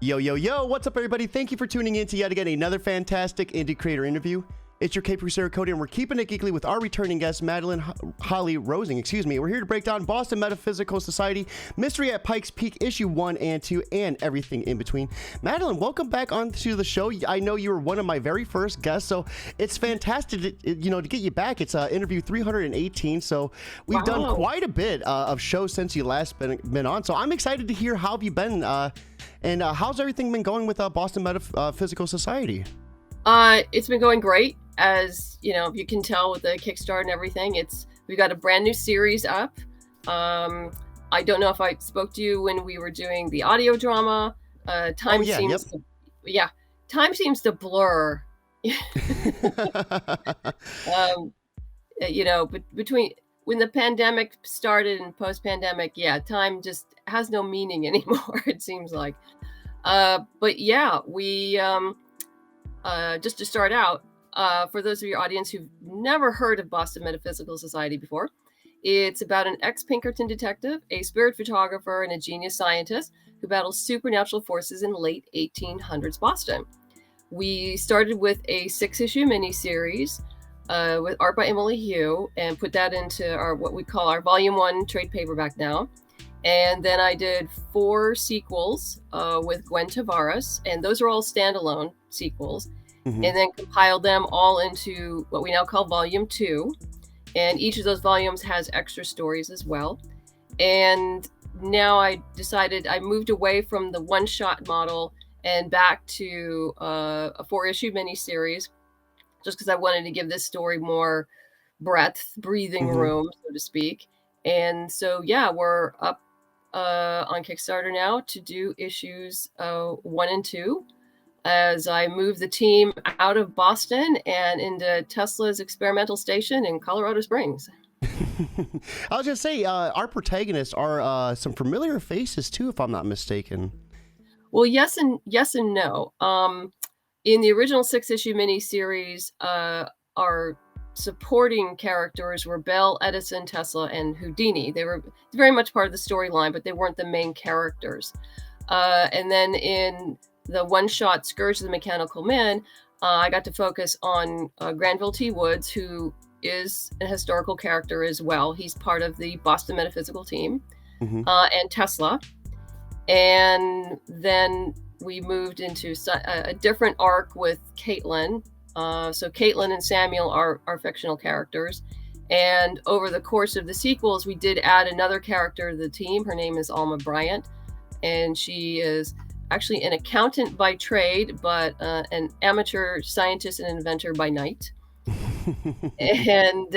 Yo, yo, yo, what's up, everybody? Thank you for tuning in to yet again another fantastic indie creator interview. It's your Cape Crusader Cody, and we're keeping it geekly with our returning guest, Madeleine Holly Rosing. We're here to break down Boston Metaphysical Society, Mystery at Pikes Peak, issue 1 and 2, and everything in between. Madeleine, welcome back onto the show. I know you were one of my very first guests, so it's fantastic to get you back. It's interview 318, so we've done quite a bit of shows since you last been on. So I'm excited to hear how have you been, and how's everything been going with Boston Metaphysical Society? It's been going great. As you know, you can tell with the Kickstarter and everything, we've got a brand new series up. I don't know if I spoke to you when we were doing the audio drama. Time seems to blur. But between when the pandemic started and post-pandemic, time just has no meaning anymore. It seems like. But yeah, we just to start out. For those of your audience who've never heard of Boston Metaphysical Society before, it's about an ex-Pinkerton detective, a spirit photographer, and a genius scientist who battles supernatural forces in late 1800s Boston. We started with a 6-issue miniseries with art by Emily Hugh and put that into our what we call our Volume 1 trade paperback now. And then I did 4 sequels with Gwen Tavares, and those are all standalone sequels. Mm-hmm. And then compiled them all into what we now call Volume 2. And each of those volumes has extra stories as well. And now I decided I moved away from the one-shot model and back to a 4-issue miniseries, just because I wanted to give this story more breathing room, so to speak. And so, we're up on Kickstarter now to do issues 1 and 2. As I move the team out of Boston and into Tesla's experimental station in Colorado Springs. I was going to say, our protagonists are some familiar faces too, if I'm not mistaken. Well, yes and no. In the original 6-issue miniseries, our supporting characters were Bell, Edison, Tesla, and Houdini. They were very much part of the storyline, but they weren't the main characters. And then in the one-shot Scourge of the Mechanical Man, I got to focus on Granville T. Woods, who is a historical character as well. He's part of the Boston Metaphysical team, and Tesla. And then we moved into a different arc with Caitlin. So Caitlin and Samuel are fictional characters. And over the course of the sequels, we did add another character to the team. Her name is Alma Bryant, and she is actually an accountant by trade, but an amateur scientist and inventor by night. And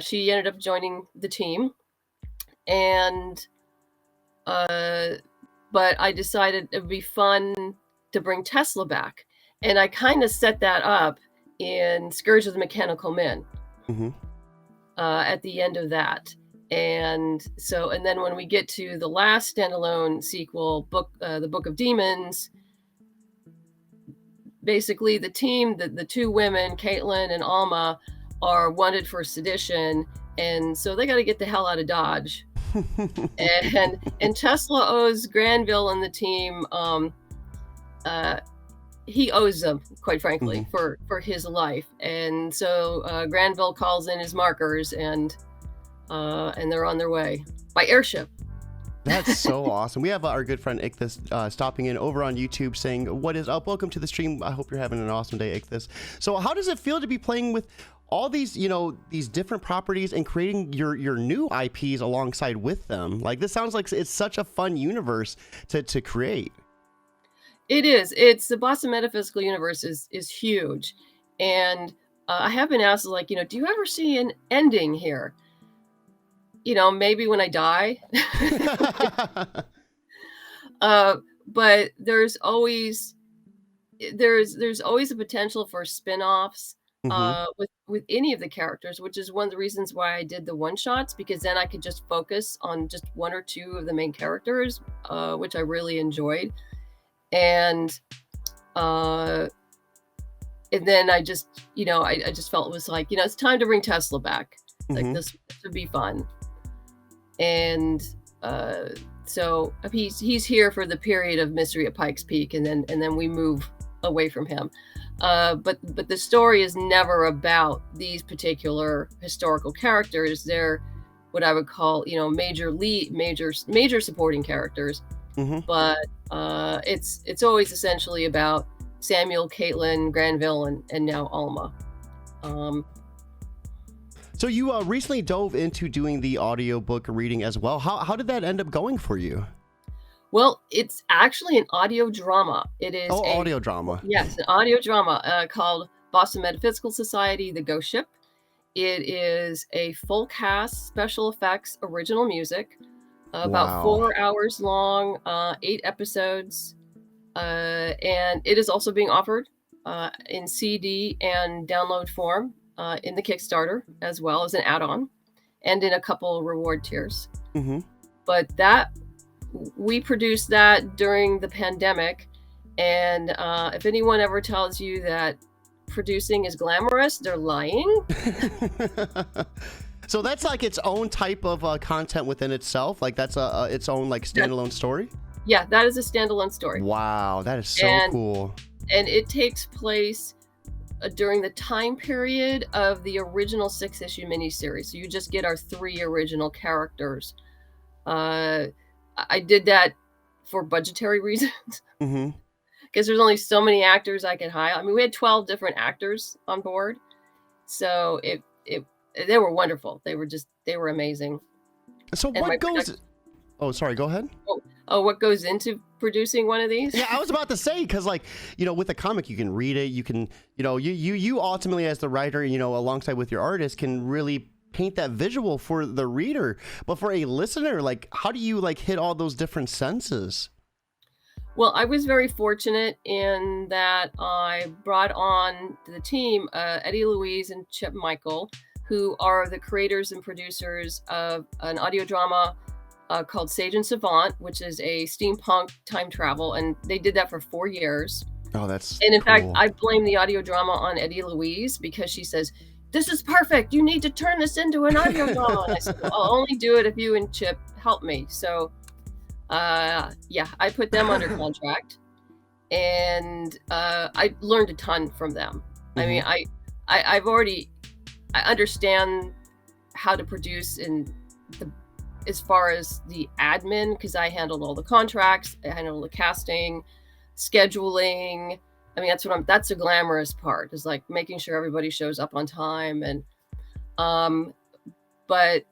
she ended up joining the team. And but I decided it would be fun to bring Tesla back. And I kind of set that up in Scourge of the Mechanical Men at the end of that. And then when we get to the last standalone sequel, the Book of Demons, basically the team, the 2 women, Caitlin and Alma, are wanted for sedition, and so they got to get the hell out of Dodge. and Tesla owes Granville and the team, he owes them, quite frankly, for his life. And so Granville calls in his markers, and they're on their way by airship. That's so awesome. We have our good friend Ichthus stopping in over on YouTube saying, "What is up? Welcome to the stream. I hope you're having an awesome day, Ichthus." So how does it feel to be playing with all these, these different properties and creating your new IPs alongside with them? Like, this sounds like it's such a fun universe to create. It is. It's the Boston Metaphysical universe is huge. And I have been asked, like, do you ever see an ending here? Maybe when I die. But there's always a potential for spin-offs with any of the characters, which is one of the reasons why I did the one-shots, because then I could just focus on just 1 or 2 of the main characters, which I really enjoyed. And then I just felt it was like, it's time to bring Tesla back. Like, this would be fun. And So he's here for the period of Mystery at Pikes Peak, and then we move away from him. But the story is never about these particular historical characters. They're what I would call, major supporting characters. Mm-hmm. But it's always essentially about Samuel, Caitlin, Granville, and now Alma. So you recently dove into doing the audiobook reading as well. How did that end up going for you? Well, it's actually an audio drama. It is audio drama. Yes, an audio drama called Boston Metaphysical Society, The Ghost Ship. It is a full cast, special effects, original music, about 4 hours long, 8 episodes, and it is also being offered in CD and download form in the Kickstarter, as well as an add-on, and in a couple reward tiers. Mm-hmm. But we produced that during the pandemic, and if anyone ever tells you that producing is glamorous, they're lying. So that's like its own type of content within itself. Like that's its own like standalone story. Yeah, that is a standalone story. Wow, that is so cool. And it takes place during the time period of the original 6-issue miniseries. So you just get our 3 original characters. I did that for budgetary reasons. Mm-hmm. Because there's only so many actors I could hire. I mean, we had 12 different actors on board, so they were wonderful. They were amazing. So what goes? Oh, sorry. Go ahead. What goes into producing one of these? Yeah, I was about to say, because with a comic, you can read it. You can, you ultimately as the writer, alongside with your artist, can really paint that visual for the reader. But for a listener, like, how do you hit all those different senses? Well, I was very fortunate in that I brought on to the team Eddie Louise and Chip Michael, who are the creators and producers of an audio drama called Sage and Savant, which is a steampunk time travel, and they did that for 4 years. Oh, that's And in cool. fact, I blame the audio drama on Eddie Louise because she says, "This is perfect. You need to turn this into an audio drama." And I said, well, "I'll only do it if you and Chip help me." So I put them under contract, and I learned a ton from them. Mm-hmm. I mean, I understand how to produce as far as the admin, because I handled all the contracts, I handled the casting, scheduling. I mean, that's the glamorous part, is like making sure everybody shows up on time. And but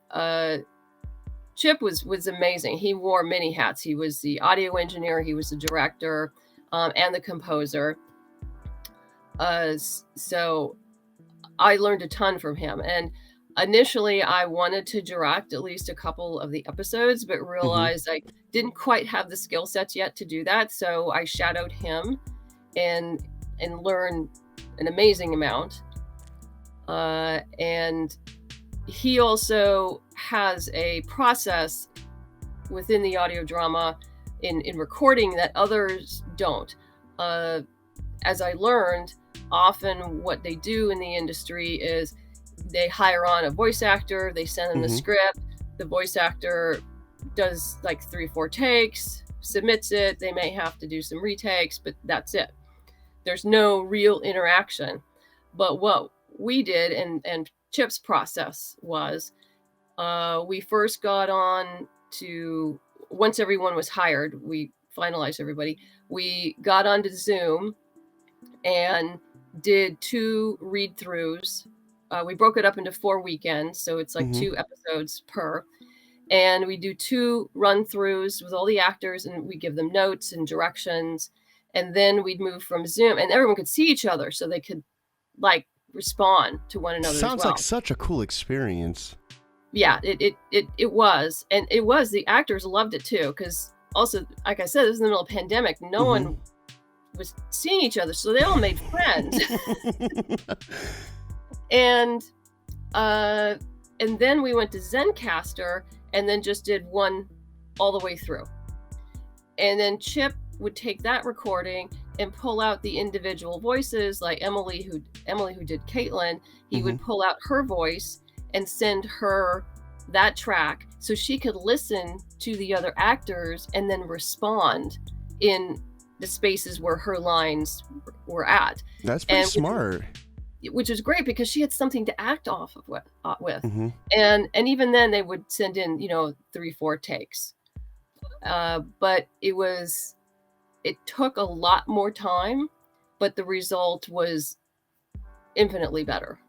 Chip was amazing. He wore many hats. He was the audio engineer, he was the director, and the composer. So I learned a ton from him. And initially, I wanted to direct at least a couple of the episodes, but realized I didn't quite have the skill sets yet to do that. So I shadowed him and learned an amazing amount. And he also has a process within the audio drama in recording that others don't. As I learned, often what they do in the industry is they hire on a voice actor, they send them the script, the voice actor does like 3-4 takes, submits it, they may have to do some retakes, but that's it. There's no real interaction. But what we did, and Chip's process was, we first got on to, once everyone was hired, we finalized everybody, we got onto Zoom and did 2 read-throughs. We broke it up into 4 weekends, so it's like 2 episodes per. And we do 2 run-throughs with all the actors, and we give them notes and directions. And then we'd move from Zoom, and everyone could see each other, so they could respond to one another. Sounds like such a cool experience. Yeah, it was, and it was. The actors loved it too, because also, like I said, this is in the middle of a pandemic. No one was seeing each other, so they all made friends. And then we went to Zencaster, and then just did one all the way through. And then Chip would take that recording and pull out the individual voices, like Emily who did Caitlin. He would pull out her voice and send her that track, so she could listen to the other actors and then respond in the spaces where her lines were at. That's pretty And smart. which was great because she had something to act off of with. Mm-hmm. And even then they would send in, 3-4 takes. But it took a lot more time, but the result was infinitely better.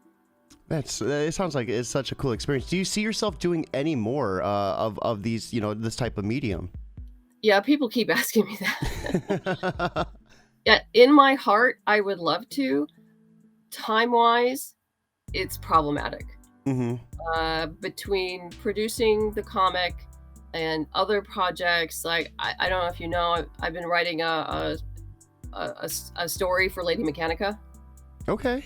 It sounds like it's such a cool experience. Do you see yourself doing any more of these, this type of medium? Yeah, people keep asking me that. Yeah, in my heart, I would love to. Time-wise, it's problematic. Mm-hmm. Between producing the comic and other projects, like I don't know if you know, I've been writing a story for Lady Mechanica. Okay.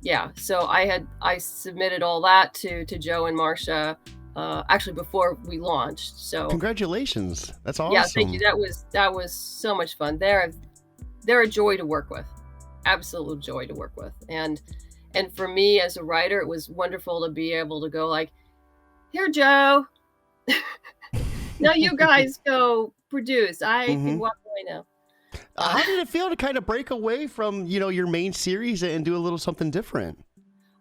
Yeah, so I submitted all that to Joe and Marcia actually before we launched. So congratulations, that's awesome. Yeah, thank you. That was so much fun. They're a joy to work with, absolute joy to work with. And for me as a writer, it was wonderful to be able to go like, here, Joe, now you guys go produce. I can walk away now. How did it feel to kind of break away from, your main series and do a little something different?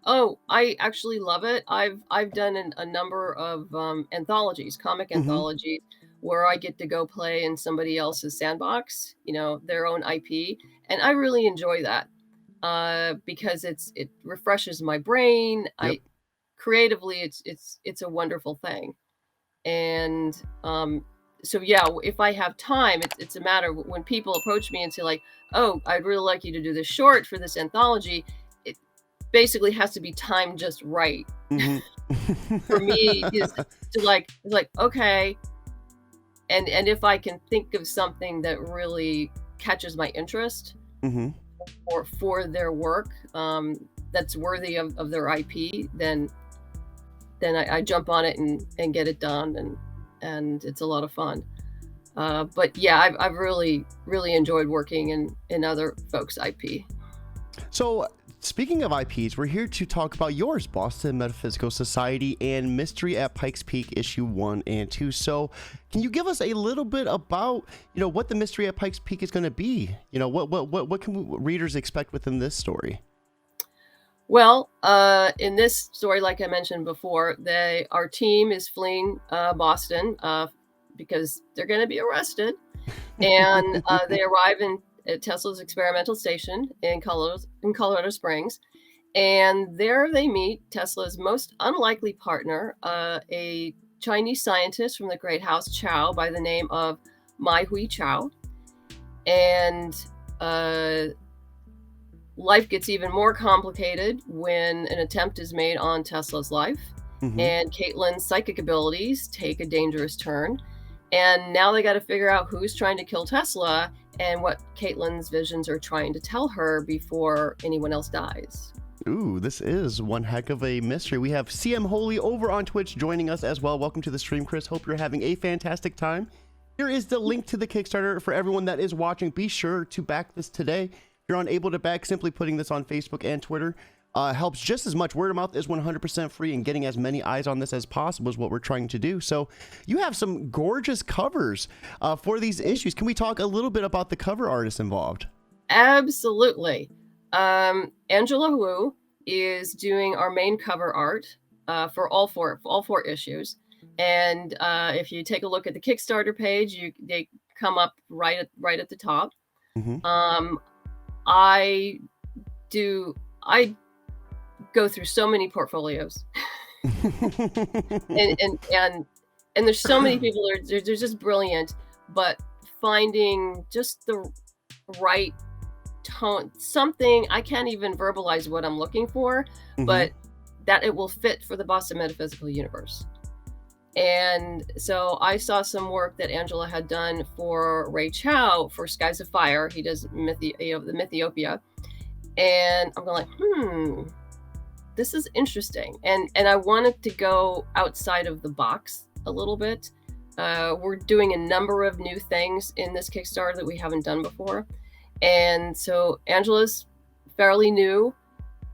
Oh, I actually love it. I've done a number of anthologies, comic anthologies, where I get to go play in somebody else's sandbox, their own IP, and I really enjoy that because it refreshes my brain. Yep. Creatively, it's a wonderful thing, and so yeah, if I have time, it's a matter when people approach me and say like, oh, I'd really like you to do this short for this anthology. It basically has to be timed just right. For me is to like okay, and if I can think of something that really catches my interest for their work, that's worthy of their IP, then I jump on it and get it done, and it's a lot of fun. But yeah, I've really enjoyed working in other folks' IP. So speaking of IPs, we're here to talk about yours, Boston Metaphysical Society and Mystery at Pikes Peak issue 1 and 2. So can you give us a little bit about, what the Mystery at Pikes Peak is going to be? What can readers expect within this story? Well, in this story, like I mentioned before, our team is fleeing Boston because they're going to be arrested, and they arrive at Tesla's experimental station in Colorado Springs, and there they meet Tesla's most unlikely partner, a Chinese scientist from the Great House Chow by the name of Mai Hui Chow, and life gets even more complicated when an attempt is made on Tesla's life, and Caitlin's psychic abilities take a dangerous turn. And now they got to figure out who's trying to kill Tesla and what Caitlin's visions are trying to tell her before anyone else dies. Ooh, this is one heck of a mystery. We have CM Holy over on Twitch joining us as well. Welcome to the stream, Chris. Hope you're having a fantastic time. Here is the link to the Kickstarter for everyone that is watching. Be sure to back this today. If you're unable to back, simply putting this on Facebook and Twitter helps just as much. Word of mouth is 100% free, and getting as many eyes on this as possible is what we're trying to do. So you have some gorgeous covers for these issues. Can we talk a little bit about the cover artists involved? Absolutely. Angela Wu is doing our main cover art for all four issues. And if you take a look at the Kickstarter page, they come up right at the top. I go through so many portfolios, and there's so many people they're just brilliant, but finding just the right tone, something I can't even verbalize what I'm looking for, but that it will fit for the Boston Metaphysical universe. And so I saw some work that Angela had done for Ray Chow for Skies of Fire. He does the Mythiopia, and I'm going like, this is interesting. And I wanted to go outside of the box a little bit. We're doing a number of new things in this Kickstarter that we haven't done before. And so Angela's fairly new,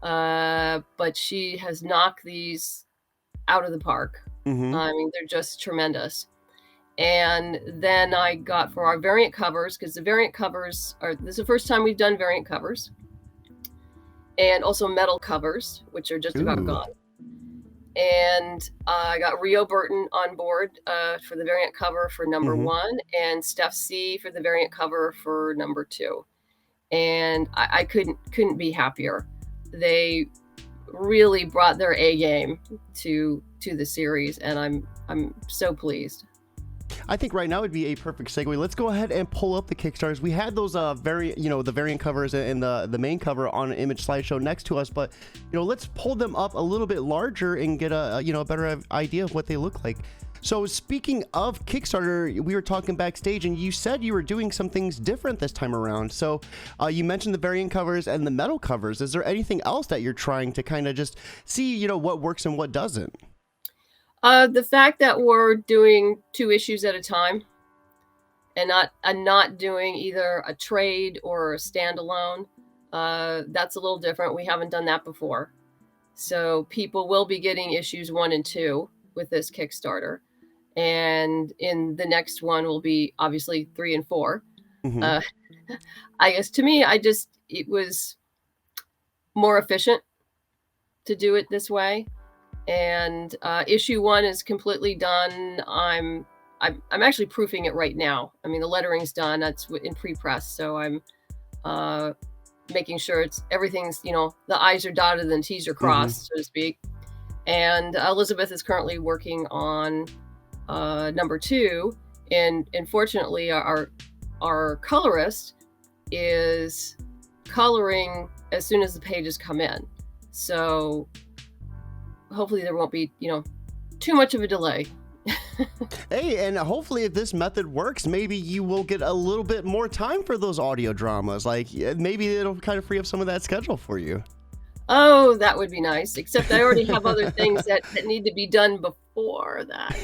but she has knocked these out of the park. Mm-hmm. I mean, they're just tremendous. And then I got for our variant covers, because the variant covers this is the first time we've done variant covers, and also metal covers, which are just about Ooh. gone. And I got Rio Burton on board for the variant cover for number Mm-hmm. 1, and Steph C for the variant cover for number 2. And I couldn't be happier. They really brought their A game to the series, and I'm so pleased. I think right now would be a perfect segue. Let's go ahead and pull up the Kickstarters. We had those the variant covers and the main cover on an image slideshow next to us, but let's pull them up a little bit larger and get a better idea of what they look like. So speaking of Kickstarter, we were talking backstage, and you said you were doing some things different this time around. So you mentioned the variant covers and the metal covers. Is there anything else that you're trying to kind of just see, what works and what doesn't? The fact that we're doing 2 issues at a time, and not doing either a trade or a standalone, that's a little different. We haven't done that before. So people will be getting issues 1 and 2 with this Kickstarter. And in the next one will be obviously 3 and 4. Mm-hmm. I guess to me, it was more efficient to do it this way. And issue 1 is completely done. I'm actually proofing it right now. I mean, the lettering's done. That's in pre-press. So I'm making sure everything's, the I's are dotted and T's are crossed, so to speak. And Elizabeth is currently working on number 2. And fortunately, our colorist is coloring as soon as the pages come in. So hopefully there won't be, too much of a delay. Hey, and hopefully if this method works, maybe you will get a little bit more time for those audio dramas. Like maybe it'll kind of free up some of that schedule for you. Oh, that would be nice. Except I already have other things that need to be done before that.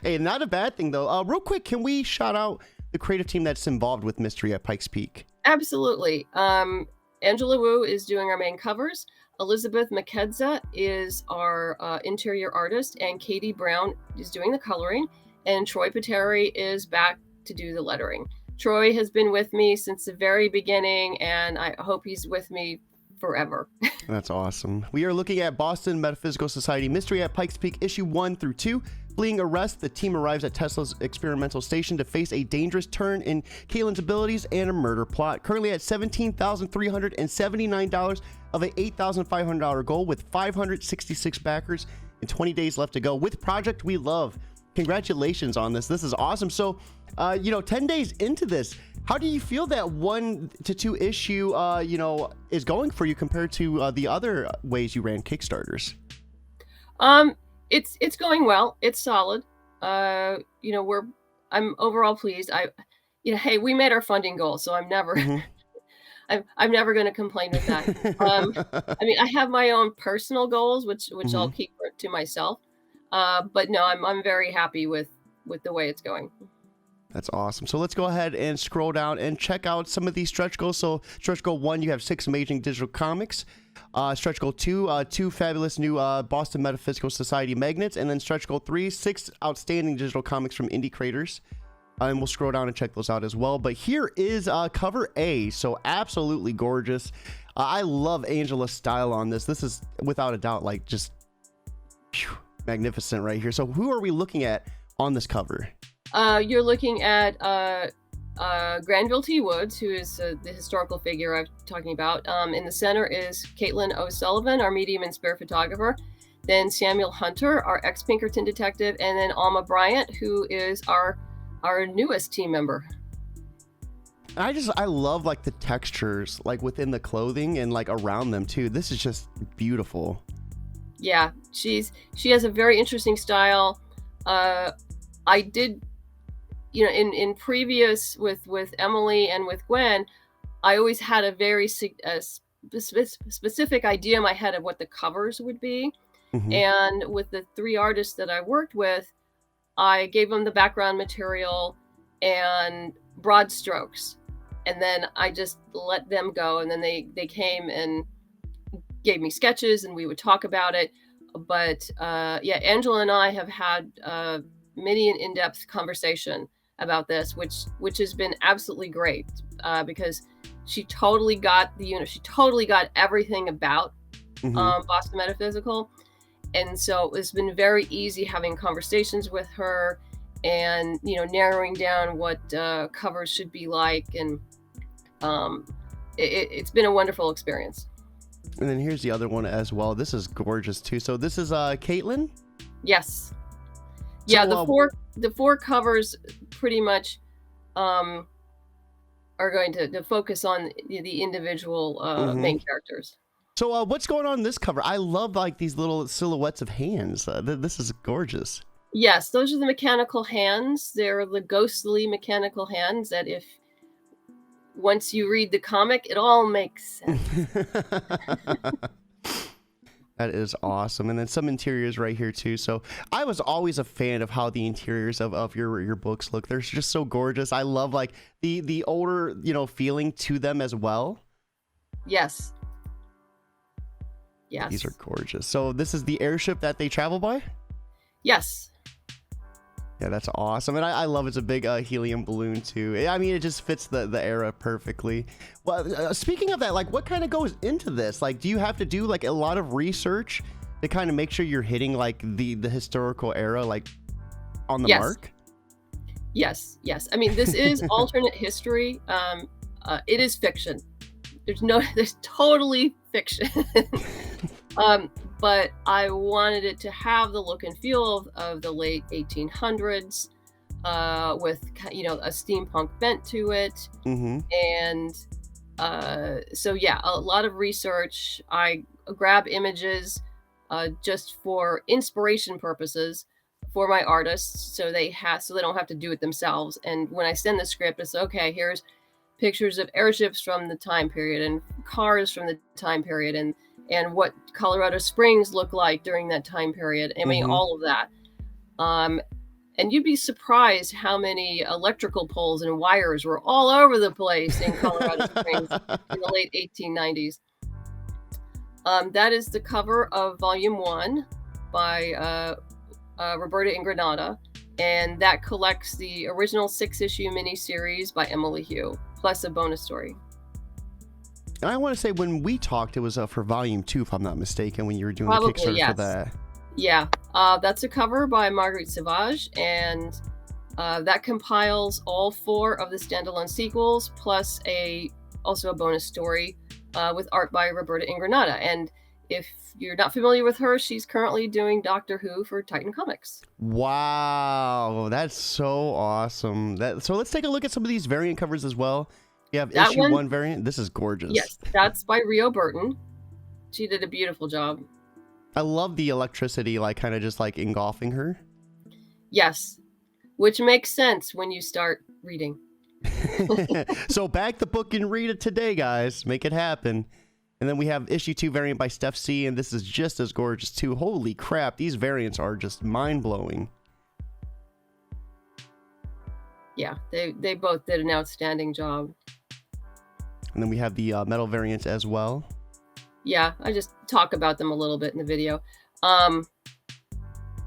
Hey, not a bad thing though. Real quick, can we shout out the creative team that's involved with Mystery at Pikes Peak? Absolutely. Angela Wu is doing our main covers. Elizabeth McKedza is our interior artist, and Katie Brown is doing the coloring, and Troy Pateri is back to do the lettering. Troy has been with me since the very beginning, and I hope he's with me forever. That's awesome. We are looking at Boston Metaphysical Society Mystery at Pikes Peak, issue 1 through 2. Fleeing arrest, the team arrives at Tesla's experimental station to face a dangerous turn in Caitlin's abilities and a murder plot. Currently at $17,379 of an $8,500 goal, with 566 backers and 20 days left to go. With Project We Love. Congratulations on this. This is awesome. So, 10 days into this, how do you feel that 1 to 2 issue, is going for you compared to the other ways you ran Kickstarters? It's going well. It's solid. I'm overall pleased. Hey, we made our funding goal, so I'm never, I'm never going to complain with that. I mean, I have my own personal goals, which I'll keep to myself. But no, I'm very happy with the way it's going. That's awesome. So let's go ahead and scroll down and check out some of these stretch goals. So stretch goal 1, you have 6 amazing digital comics. Stretch goal 2, 2 fabulous new Boston Metaphysical Society magnets. And then stretch goal 3, 6 outstanding digital comics from indie creators. And we'll scroll down and check those out as well. But here is cover A. So absolutely gorgeous. I love Angela's style on this. This is without a doubt like just magnificent right here. So who are we looking at on this cover? You're looking at Granville T. Woods, who is the historical figure I'm talking about. In the center is Caitlin O'Sullivan, our medium and spare photographer. Then Samuel Hunter, our ex-Pinkerton detective. And then Alma Bryant, who is our newest team member. I love like the textures like within the clothing and like around them too. This is just beautiful. Yeah, she has a very interesting style. I did, in previous with Emily and with Gwen, I always had a very specific idea in my head of what the covers would be. And with the 3 artists that I worked with, I gave them the background material and broad strokes, and then I just let them go. And then they came and gave me sketches, and we would talk about it. But yeah, Angela and I have had many an in-depth conversation about this, which has been absolutely great because she totally got the unit. She totally got everything about Boston Metaphysical. And so it's been very easy having conversations with her and, narrowing down what covers should be like. And it's been a wonderful experience. And then here's the other one as well. This is gorgeous too. So this is Caitlin? Yes. Yeah, So, the four covers pretty much are going to focus on the individual main characters. So what's going on in this cover? I love like these little silhouettes of hands. This is gorgeous. Yes, those are the mechanical hands. They're the ghostly mechanical hands that once you read the comic, it all makes sense. That is awesome. And then some interiors right here too. So I was always a fan of how the interiors of your books look. They're just so gorgeous. I love like the older, feeling to them as well. Yes. Yes. These are gorgeous. So this is the airship that they travel by? Yes. Yeah, that's awesome. And I love it's a big helium balloon too. I mean, it just fits the era perfectly. Well, speaking of that, like what kind of goes into this? Like, do you have to do like a lot of research to kind of make sure you're hitting like the historical era, like on the mark? Yes. I mean, this is alternate history. It is fiction. There's totally fiction. But I wanted it to have the look and feel of the late 1800s, with a steampunk bent to it. And so yeah, a lot of research. I grab images just for inspiration purposes for my artists, so they don't have to do it themselves. And when I send the script, it's okay. Here's pictures of airships from the time period and cars from the time period and what Colorado Springs looked like during that time period. I mean, all of that. And you'd be surprised how many electrical poles and wires were all over the place in Colorado Springs in the late 1890s. That is the cover of Volume 1 by Roberta Ingranata. And that collects the original 6-issue miniseries by Emily Hugh, plus a bonus story. And I want to say when we talked, it was for Volume 2, if I'm not mistaken, when you were doing the Kickstarter for that. Yeah, that's a cover by Marguerite Sauvage, and that compiles all 4 of the standalone sequels, plus also a bonus story with art by Roberta Ingranata. And if you're not familiar with her, she's currently doing Doctor Who for Titan Comics. Wow, that's so awesome. So let's take a look at some of these variant covers as well. You have That issue one- 1 variant. This is gorgeous. Yes, that's by Rio Burton. She did a beautiful job. I love the electricity, like kind of just like engulfing her. Yes, which makes sense when you start reading. So back the book and read it today, guys. Make it happen. And then we have issue 2 variant by Steph C. And this is just as gorgeous too. Holy crap. These variants are just mind-blowing. Yeah, they both did an outstanding job. And then we have the metal variants as well. Yeah, I just talk about them a little bit in the video.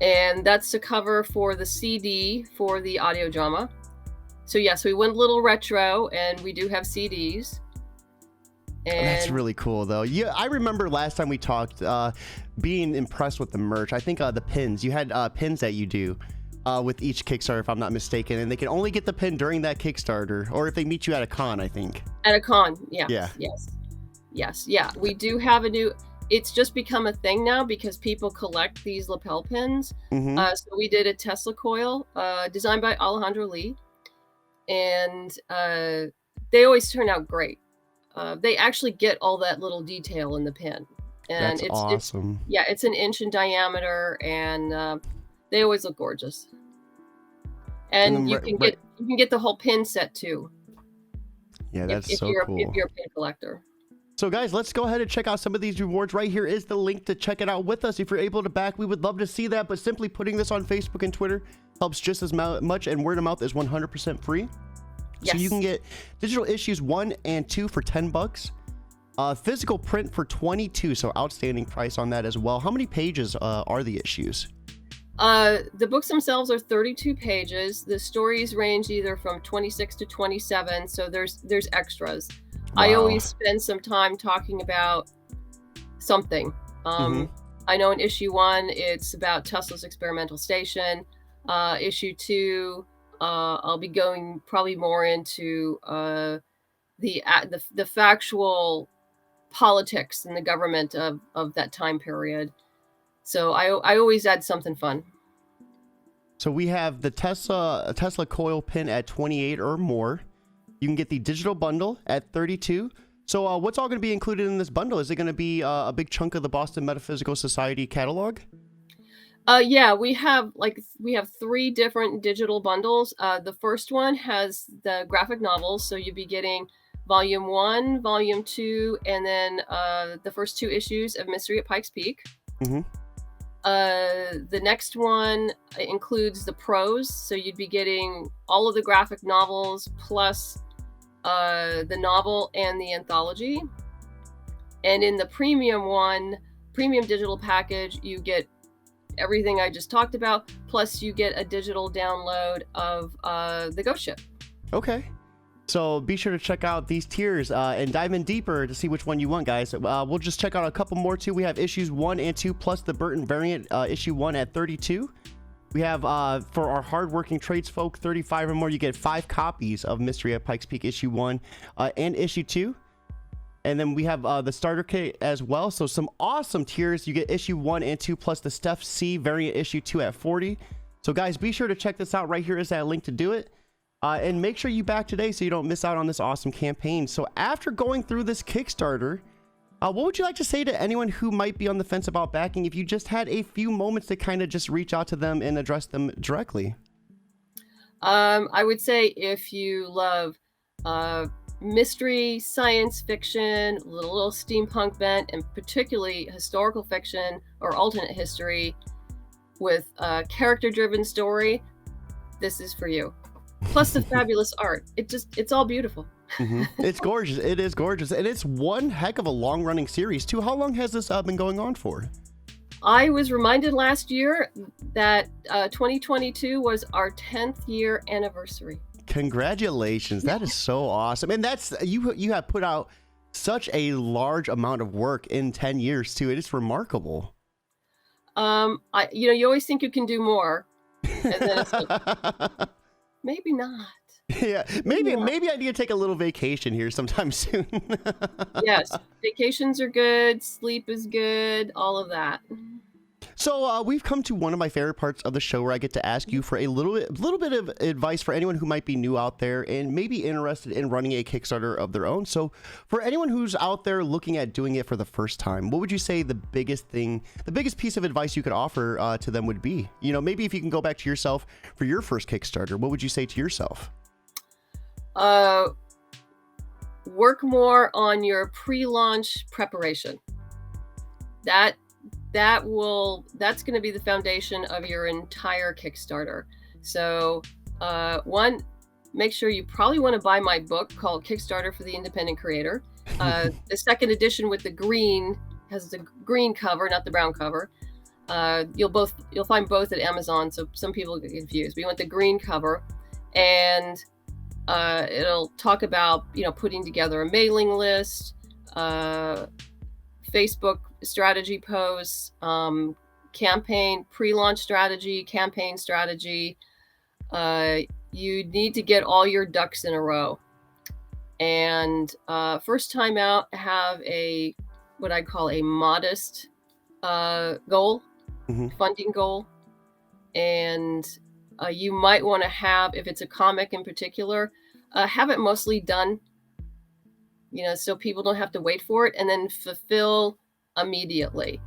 And that's the cover for the CD for the audio drama. So yes, we went a little retro, and we do have CDs. And that's really cool, though. Yeah, I remember last time we talked, being impressed with the merch. I think the pins. You had pins that you do with each Kickstarter, if I'm not mistaken, and they can only get the pin during that Kickstarter, or if they meet you at a con, I think. At a con, yeah. Yes. We do have a new. It's just become a thing now because people collect these lapel pins. So we did a Tesla coil designed by Alejandro Lee, and they always turn out great. They actually get all that little detail in the pin, and That's awesome. It's an inch in diameter, and they always look gorgeous. And you can get the whole pin set too. Yeah, that's if so cool. If you're a pin collector. So guys, let's go ahead and check out some of these rewards. Right here is the link to check it out with us. If you're able to back, we would love to see that. But simply putting this on Facebook and Twitter helps just as much, and word of mouth is 100% free. Yes. So you can get digital issues 1 and 2 for $10. Physical print for 22, so outstanding price on that as well. How many pages are the issues? The books themselves are 32 pages. The stories range either from 26 to 27, so there's extras. I Wow. always spend some time talking about something. I know in issue 1, it's about Tesla's experimental station. Issue 2, I'll be going probably more into the factual politics and the government of that time period. So I always add something fun. So we have the Tesla coil pin at 28 or more. You can get the digital bundle at 32. So what's all going to be included in this bundle? Is it going to be a big chunk of the Boston Metaphysical Society catalog? Yeah, we have 3 different digital bundles. The first one has the graphic novels, so you'll be getting volume 1, volume 2, and then the first 2 issues of Mystery at Pikes Peak. The next one includes the prose, so you'd be getting all of the graphic novels plus the novel and the anthology. And in the premium digital package, you get everything I just talked about, plus you get a digital download of the Ghost Ship. Okay. So be sure to check out these tiers and dive in deeper to see which one you want, guys. We'll just check out a couple more too. We have issues 1 and 2 plus the Burton variant, issue 1 at 32. We have for our hardworking tradesfolk, 35 or more, you get 5 copies of Mystery at Pikes Peak issue 1 and issue 2. And then we have the starter kit as well. So some awesome tiers. You get issue 1 and 2 plus the Steph C variant issue 2 at 40. So guys, be sure to check this out. Right here is that link to do it. And make sure you back today so you don't miss out on this awesome campaign. So after going through this Kickstarter, what would you like to say to anyone who might be on the fence about backing if you just had a few moments to kind of just reach out to them and address them directly? I would say if you love mystery, science fiction, little steampunk bent, and particularly historical fiction or alternate history with a character-driven story, this is for you. Plus the fabulous art. It's all beautiful. It's gorgeous. It is gorgeous. And it's one heck of a long-running series too. How long has this been going on for? I was reminded last year that 2022 was our 10th year anniversary. Congratulations. That is so awesome. And that's you have put out such a large amount of work in 10 years too. It is remarkable. You always think you can do more. And then it's like, maybe not. Yeah, maybe I need to take a little vacation here sometime soon. Yes, vacations are good, sleep is good, all of that. So we've come to one of my favorite parts of the show where I get to ask you for a little bit of advice for anyone who might be new out there and maybe interested in running a Kickstarter of their own. So for anyone who's out there looking at doing it for the first time, what would you say the biggest piece of advice you could offer to them would be? You know, maybe if you can go back to yourself for your first Kickstarter, what would you say to yourself? Work more on your pre-launch preparation. That's going to be the foundation of your entire Kickstarter. So, one, make sure you probably want to buy my book called Kickstarter for the Independent Creator. The second edition with the green has the green cover, not the brown cover. You'll find both at Amazon, so some people get confused. But you want the green cover, and it'll talk about putting together a mailing list, Facebook strategy posts, campaign pre-launch strategy, campaign strategy. You need to get all your ducks in a row. And first time out, have what I call a modest goal, funding goal. And you might want to have, if it's a comic in particular, have it mostly done, so people don't have to wait for it, and then fulfill immediately.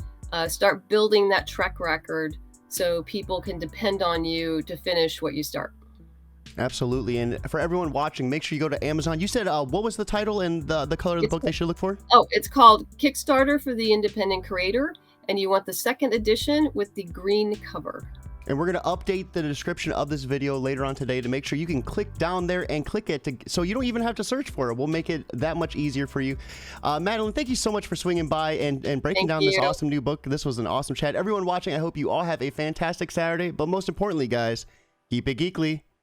Start building that track record so people can depend on you to finish what you start. Absolutely. And for everyone watching, make sure you go to Amazon. You said, what was the title and the color of the book they should look for? Oh, it's called Kickstarter for the Independent Creator, and you want the second edition with the green cover. And we're going to update the description of this video later on today to make sure you can click down there and click it so you don't even have to search for it. We'll make it that much easier for you. Madeleine, thank you so much for swinging by and breaking down this awesome new book. This was an awesome chat. Everyone watching, I hope you all have a fantastic Saturday. But most importantly, guys, keep it geekly.